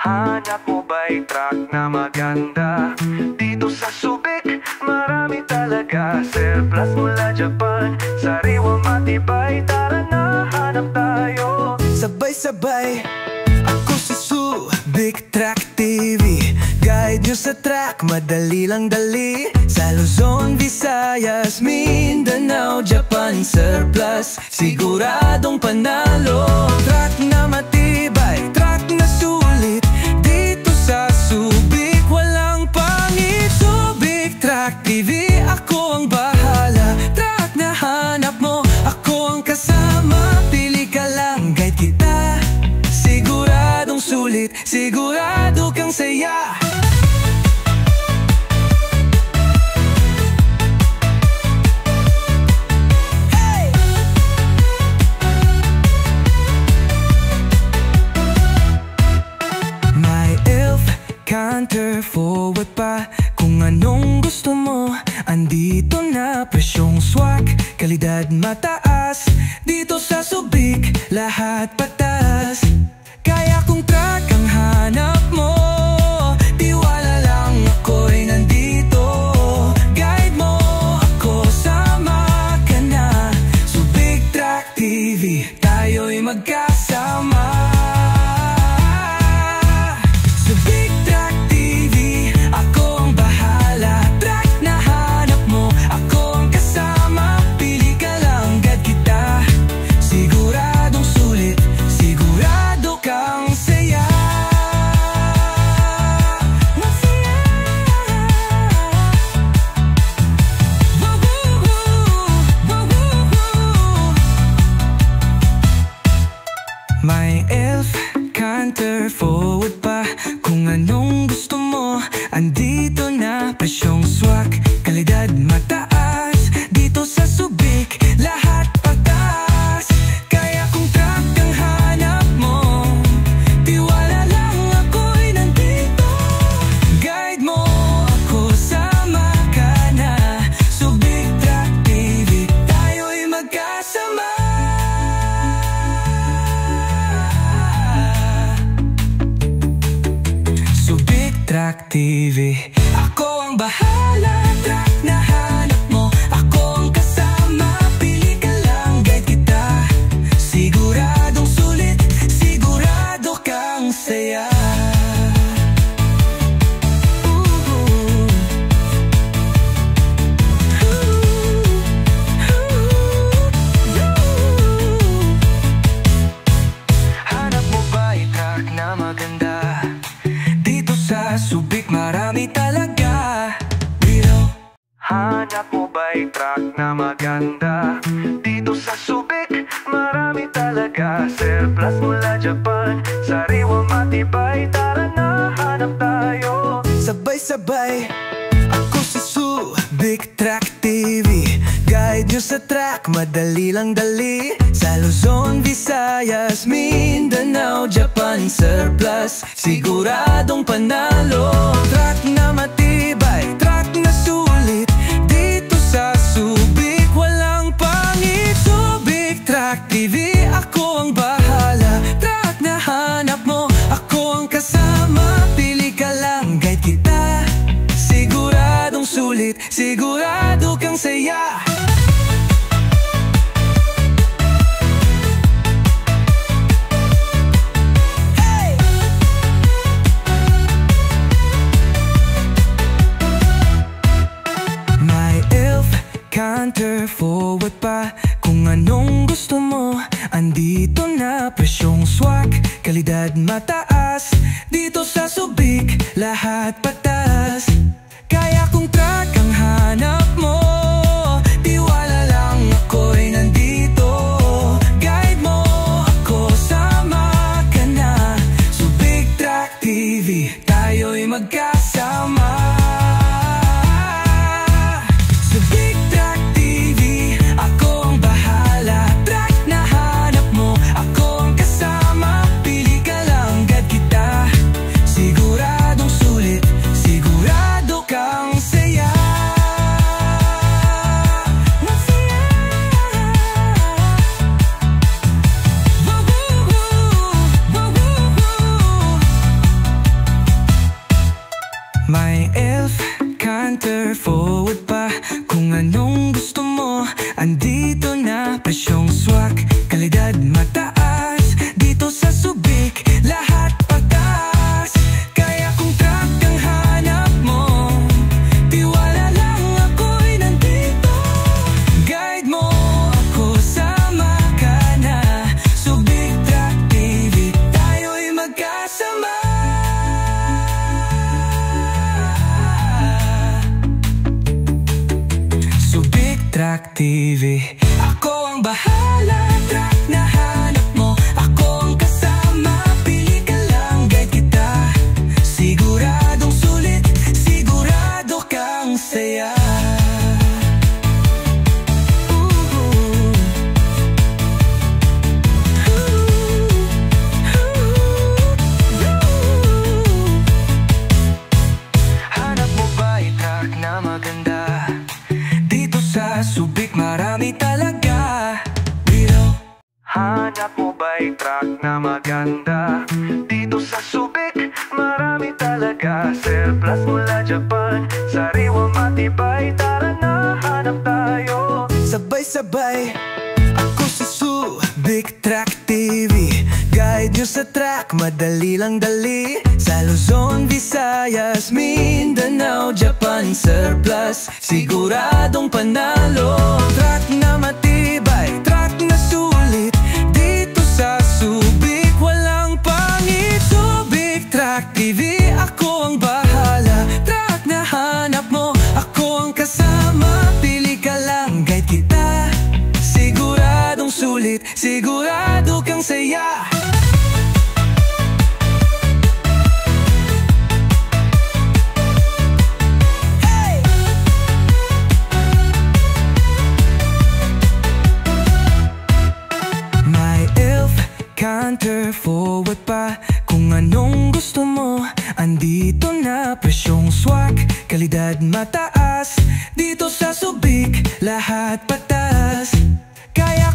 Hanap mo ba'y truck na maganda? Dito sa Subic, marami talaga. Surplus mula Japan, sariwa matibay. Tara na, hanap tayo. Sabay-sabay, ako si Subic Truck TV. Guide nyo sa truck, madali lang dali. Sa Luzon, Visayas, Mindanao, Japan, surplus, siguradong panalo. Truck na matibay, truck na sulit. Dito sa Subic, walang pangit. Subic Truck TV, ako ang bahala. Truck na hanap mo, ako ang kasama. Pili ka lang, guide kita. Siguradong sulit, sigurado kang saya. Canter, forward pa, kung anong gusto mo. Andito na, presyong swak, kalidad mataas. Dito sa Subic, lahat patas. Kaya kung truck ang hanap mo, tiwala lang, ako'y nandito. Guide mo ako, sama ka na. Subic Truck TV, tayo'y magkasama. My elf, canter, forward pa, kung anong gusto mo. Andito na, presyong swak, kalidad mataas. Dito sa Subic, lahat patas. Kaya kung truck ang hanap mo, tiwala lang, ako'y nandito. Guide mo ako, sama ka na. Subic Truck TV, tayo'y magkasama. Truck TV, ako ang bahala. Truck na hanap mo, ako ang kasama. Pili ka lang, guide kita. Siguradong sulit, sigurado kang saya. Hanap mo ba'y truck na maganda? Sa Subic, marami talaga. Hanap mo ba'y truck na maganda? Dito sa Subic, marami talaga. Surplus mula Japan, sariwa matibay. Tara na, hanap tayo. Sabay-sabay, ako si Subic Truck TV. Guide nyo sa truck, madali lang dali. Sa Luzon, Visayas, Mindanao, Japan, surplus, siguradong panalo. Truck na matibay, truck na sulit. Dito sa Subic, walang pangit. Subic Truck TV, ako ang bahala. Truck na hanap mo, ako ang kasama. Pili ka lang, guide kita. Siguradong sulit, sigurado kang saya. Canter, forward pa, kung anong gusto mo. Andito na, presyong swak, kalidad mataas. Dito sa Subic, lahat patas. Kaya kung truck ang hanap mo, tiwala lang, ako'y nandito. Guide mo ako, sama ka na. Subic Truck TV, tayo'y magkasama. canter, forward pa. Kung anong gusto mo, andito na. Presyong swak, kalidad mataas. Dito sa Subic, lahat patas. Kaya kung truck ang hanap mo, tiwala lang ako'y nandito. Guide mo ako, sama ka na. Subic Truck TV, tayo'y magkasama. Subic Truck TV, ako ang bahala. Truck na hanap mo, ako ang kasama. Pili ka lang, guide kita. Siguradong sulit, sigurado kang saya. Hanap mo ba'y truck na maganda? Dito sa Subic marami talaga. Hanap mo ba'y truck na maganda? Dito sa Subic, marami talaga. Surplus mula Japan, sariwa matibay. Tara na, hanap tayo. Sabay-sabay, ako si Subic Truck TV. Guide nyo sa track, madali lang dali. Sa Luzon, Visayas, Mindanao, Japan, surplus, siguradong panalo. Truck na matibay, truck na sulit. Dito sa Subic, walang pangit. Subic Truck TV, ako ang bahala. Truck na hanap mo, ako ang kasama. Pili ka lang, guide kita. Siguradong sulit, sigurado kang saya. Canter, forward pa. Kung anong gusto mo, andito na. Presyong swak, kalidad mataas. Dito sa Subic, lahat patas. Kaya